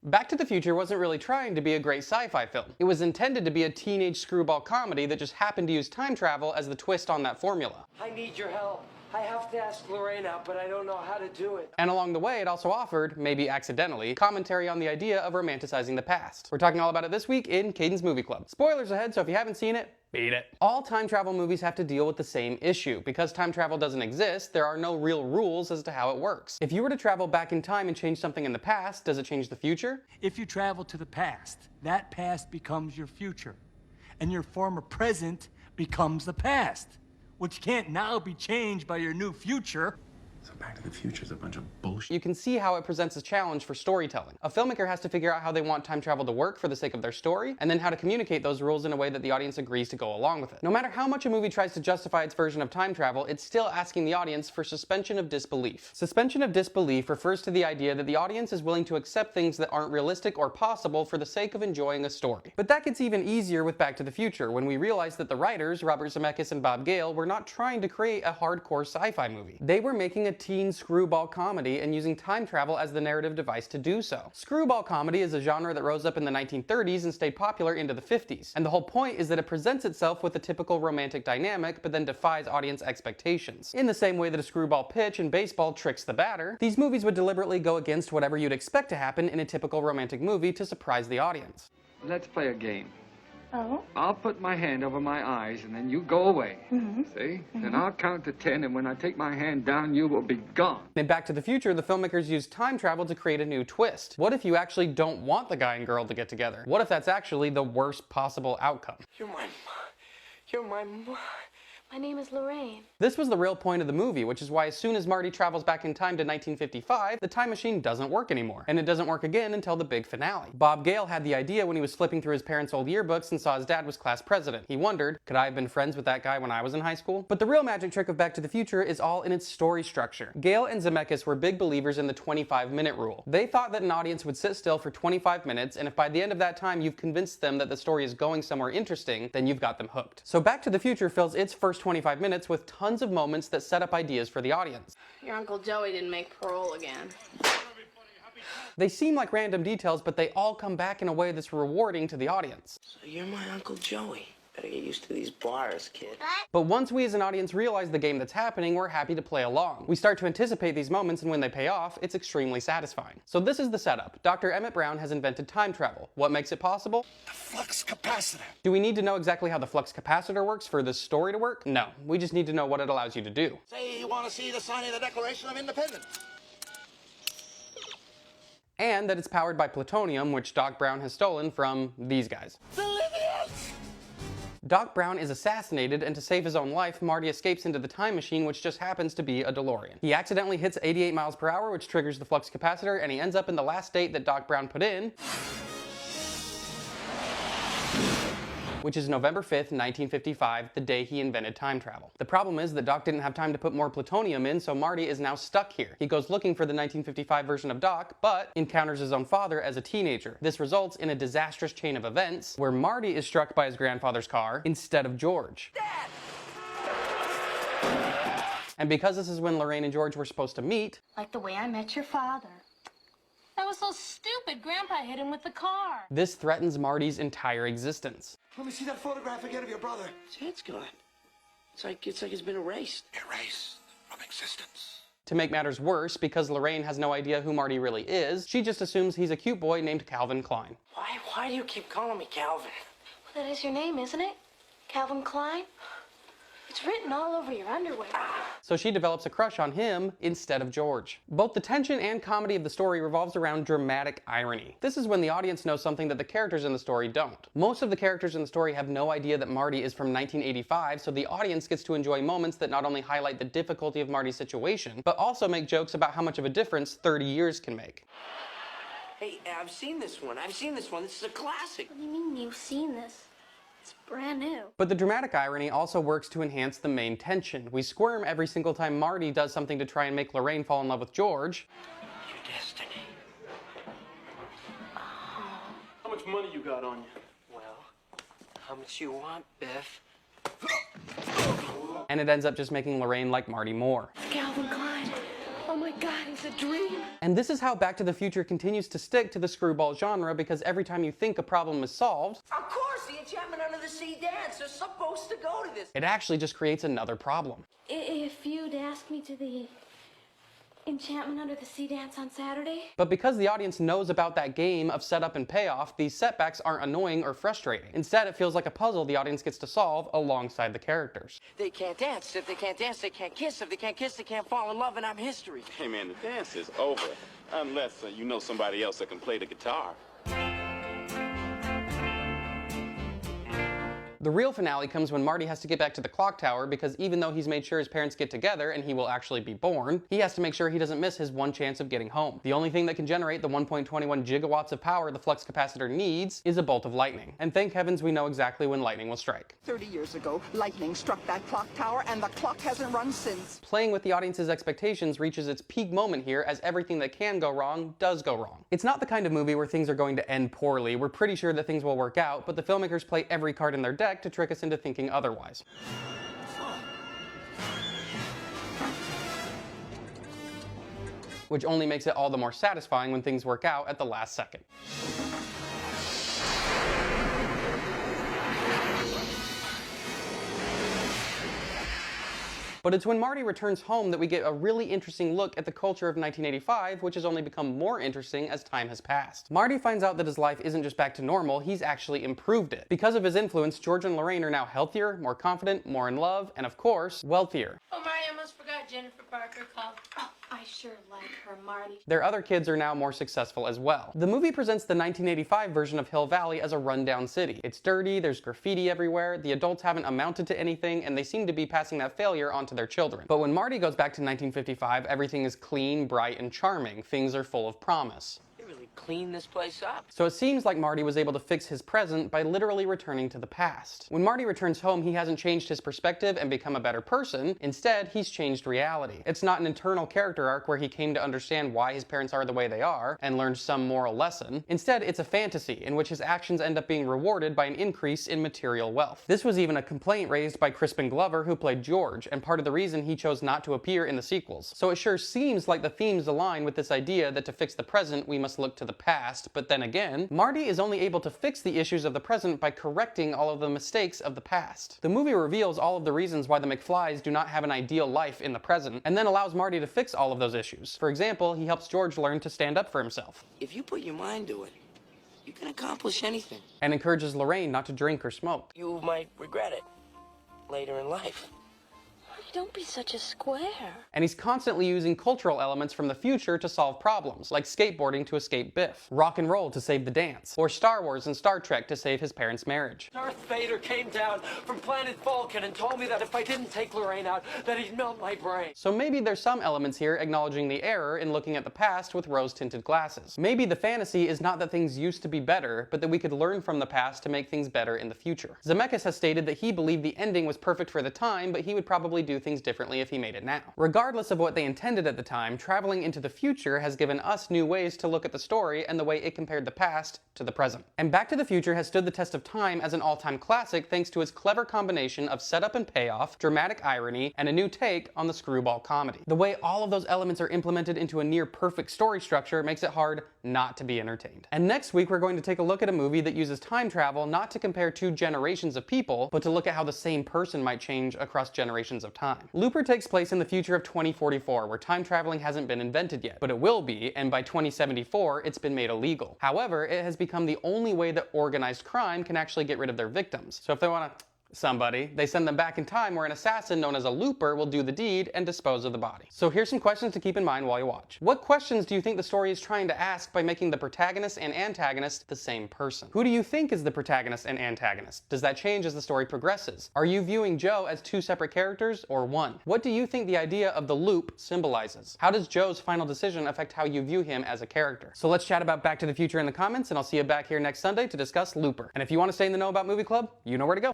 Back to the Future wasn't really trying to be a great sci-fi film. It was intended to be a teenage screwball comedy that just happened to use time travel as the twist on that formula. I need your help. I have to ask Lorraine out, but I don't know how to do it. And along the way, it also offered, maybe accidentally, commentary on the idea of romanticizing the past. We're talking all about it this week in Caden's Movie Club. Spoilers ahead, so if you haven't seen it, beat it. All time travel movies have to deal with the same issue. Because time travel doesn't exist, there are no real rules as to how it works. If you were to travel back in time and change something in the past, does it change the future? If you travel to the past, that past becomes your future. And your former present becomes the past, which can't now be changed by your new future. So Back to the Future is a bunch of bullshit. You can see how it presents a challenge for storytelling. A filmmaker has to figure out how they want time travel to work for the sake of their story, and then how to communicate those rules in a way that the audience agrees to go along with it. No matter how much a movie tries to justify its version of time travel, it's still asking the audience for suspension of disbelief. Suspension of disbelief refers to the idea that the audience is willing to accept things that aren't realistic or possible for the sake of enjoying a story. But that gets even easier with Back to the Future, when we realize that the writers, Robert Zemeckis and Bob Gale, were not trying to create a hardcore sci-fi movie. They were making a teen screwball comedy and using time travel as the narrative device to do so. Screwball comedy is a genre that rose up in the 1930s and stayed popular into the 50s. And the whole point is that it presents itself with a typical romantic dynamic, but then defies audience expectations. In the same way that a screwball pitch in baseball tricks the batter, these movies would deliberately go against whatever you'd expect to happen in a typical romantic movie to surprise the audience. Let's play a game. Oh? I'll put my hand over my eyes and then you go away. See? Then I'll count to 10 and when I take my hand down, you will be gone. In Back to the Future, the filmmakers used time travel to create a new twist. What if you actually don't want the guy and girl to get together? What if that's actually the worst possible outcome? My name is Lorraine. This was the real point of the movie, which is why as soon as Marty travels back in time to 1955, the time machine doesn't work anymore. And it doesn't work again until the big finale. Bob Gale had the idea when he was flipping through his parents' old yearbooks and saw his dad was class president. He wondered, could I have been friends with that guy when I was in high school? But the real magic trick of Back to the Future is all in its story structure. Gale and Zemeckis were big believers in the 25-minute rule. They thought that an audience would sit still for 25 minutes, and if by the end of that time you've convinced them that the story is going somewhere interesting, then you've got them hooked. So Back to the Future fills its first 25 minutes with tons of moments that set up ideas for the audience. Your Uncle Joey didn't make parole again. They seem like random details, but they all come back in a way that's rewarding to the audience. So you're my Uncle Joey. Better get used to these bars, kid. But once we as an audience realize the game that's happening, we're happy to play along. We start to anticipate these moments, and when they pay off, it's extremely satisfying. So this is the setup. Dr. Emmett Brown has invented time travel. What makes it possible? The flux capacitor. Do we need to know exactly how the flux capacitor works for this story to work? No. We just need to know what it allows you to do. Say you want to see the signing of the Declaration of Independence. And that it's powered by plutonium, which Doc Brown has stolen from these guys. The Libyans! Doc Brown is assassinated, and to save his own life, Marty escapes into the time machine, which just happens to be a DeLorean. He accidentally hits 88 miles per hour, which triggers the flux capacitor, and he ends up in the last date that Doc Brown put in, which is November 5th, 1955, the day he invented time travel. The problem is that Doc didn't have time to put more plutonium in, so Marty is now stuck here. He goes looking for the 1955 version of Doc, but encounters his own father as a teenager. This results in a disastrous chain of events where Marty is struck by his grandfather's car instead of George. Dad! And because this is when Lorraine and George were supposed to meet, Like the way I met your father. That was so stupid. Grandpa hit him with the car. this threatens Marty's entire existence. Let me see that photograph again of your brother. His head's gone. It's like it's been erased. Erased from existence. To make matters worse, because Lorraine has no idea who Marty really is, she just assumes he's a cute boy named Calvin Klein. Why do you keep calling me Calvin? Well, that is your name, isn't it? Calvin Klein? It's written all over your underwear. So she develops a crush on him instead of George. Both the tension and comedy of the story revolves around dramatic irony. This is when the audience knows something that the characters in the story don't. Most of the characters in the story have no idea that Marty is from 1985, so the audience gets to enjoy moments that not only highlight the difficulty of Marty's situation, but also make jokes about how much of a difference 30 years can make. Hey, I've seen this one. This is a classic. What do you mean you've seen this? It's brand new. But the dramatic irony also works to enhance the main tension. We squirm every single time Marty does something to try and make Lorraine fall in love with George. Your destiny. How much money you got on you? Well, how much you want, Biff? And it ends up just making Lorraine like Marty more. Calvin Klein. Oh my God, he's was a dream. And this is how Back to the Future continues to stick to the screwball genre, because every time you think a problem is solved, Of course, the Enchantment Under the Sea dance. They're supposed to go to this. it actually just creates another problem. If you'd asked me to the Enchantment Under the Sea dance on Saturday. But because the audience knows about that game of setup and payoff, these setbacks aren't annoying or frustrating. Instead, it feels like a puzzle the audience gets to solve alongside the characters. They can't dance. If they can't dance, they can't kiss. If they can't kiss, they can't fall in love, and I'm history. Hey man, the dance is over. Unless you know somebody else that can play the guitar. The real finale comes when Marty has to get back to the clock tower, because even though he's made sure his parents get together and he will actually be born, he has to make sure he doesn't miss his one chance of getting home. The only thing that can generate the 1.21 gigawatts of power the flux capacitor needs is a bolt of lightning. And thank heavens we know exactly when lightning will strike. 30 years ago, lightning struck that clock tower, and the clock hasn't run since. Playing with the audience's expectations reaches its peak moment here, as everything that can go wrong does go wrong. It's not the kind of movie where things are going to end poorly. We're pretty sure that things will work out, but the filmmakers play every card in their deck to trick us into thinking otherwise. Which only makes it all the more satisfying when things work out at the last second. But it's when Marty returns home that we get a really interesting look at the culture of 1985, which has only become more interesting as time has passed. Marty finds out that his life isn't just back to normal, he's actually improved it. Because of his influence, George and Lorraine are now healthier, more confident, more in love, and of course, wealthier. Oh, Marty, I almost forgot Jennifer Parker called. Oh, I sure like her, Marty. Their other kids are now more successful as well. The movie presents the 1985 version of Hill Valley as a rundown city. It's dirty, there's graffiti everywhere, the adults haven't amounted to anything, and they seem to be passing that failure on to their children. But when Marty goes back to 1955, everything is clean, bright, and charming. Things are full of promise. They really cleaned this place up. So it seems like Marty was able to fix his present by literally returning to the past. When Marty returns home, he hasn't changed his perspective and become a better person. Instead, he's changed reality. It's not an internal character arc where he came to understand why his parents are the way they are and learned some moral lesson. Instead, it's a fantasy in which his actions end up being rewarded by an increase in material wealth. This was even a complaint raised by Crispin Glover, who played George, and part of the reason he chose not to appear in the sequels. So it sure seems like the themes align with this idea that to fix the present, we must look to the past. But then again, Marty is only able to fix the issues of the present by correcting all of the mistakes of the past. The movie reveals all of the reasons why the McFlys do not have an ideal life in the present, and then allows Marty to fix all of those issues. For example, he helps George learn to stand up for himself. If you put your mind to it, you can accomplish anything. And encourages Lorraine not to drink or smoke. You might regret it later in life. Don't be such a square. And he's constantly using cultural elements from the future to solve problems, like skateboarding to escape Biff, rock and roll to save the dance, or Star Wars and Star Trek to save his parents' marriage. Darth Vader came down from planet Vulcan and told me that if I didn't take Lorraine out, that he'd melt my brain. So maybe there's some elements here acknowledging the error in looking at the past with rose-tinted glasses. Maybe the fantasy is not that things used to be better, but that we could learn from the past to make things better in the future. Zemeckis has stated that he believed the ending was perfect for the time, but he would probably do things differently if he made it now. Regardless of what they intended at the time, traveling into the future has given us new ways to look at the story and the way it compared the past to the present. And Back to the Future has stood the test of time as an all-time classic thanks to its clever combination of setup and payoff, dramatic irony, and a new take on the screwball comedy. The way all of those elements are implemented into a near perfect story structure makes it hard not to be entertained. And next week we're going to take a look at a movie that uses time travel not to compare two generations of people, but to look at how the same person might change across generations of time. Looper takes place in the future of 2044, where time traveling hasn't been invented yet, but it will be, and by 2074 it's been made illegal. However, it has become the only way that organized crime can actually get rid of their victims. So if they want to somebody, they send them back in time where an assassin known as a looper will do the deed and dispose of the body. So here's some questions to keep in mind while you watch. What questions do you think the story is trying to ask by making the protagonist and antagonist the same person? Who do you think is the protagonist and antagonist? Does that change as the story progresses? Are you viewing Joe as two separate characters or one? What do you think the idea of the loop symbolizes? How does Joe's final decision affect how you view him as a character? So let's chat about Back to the Future in the comments, and I'll see you back here next Sunday to discuss Looper. And if you want to stay in the know about Movie Club, you know where to go.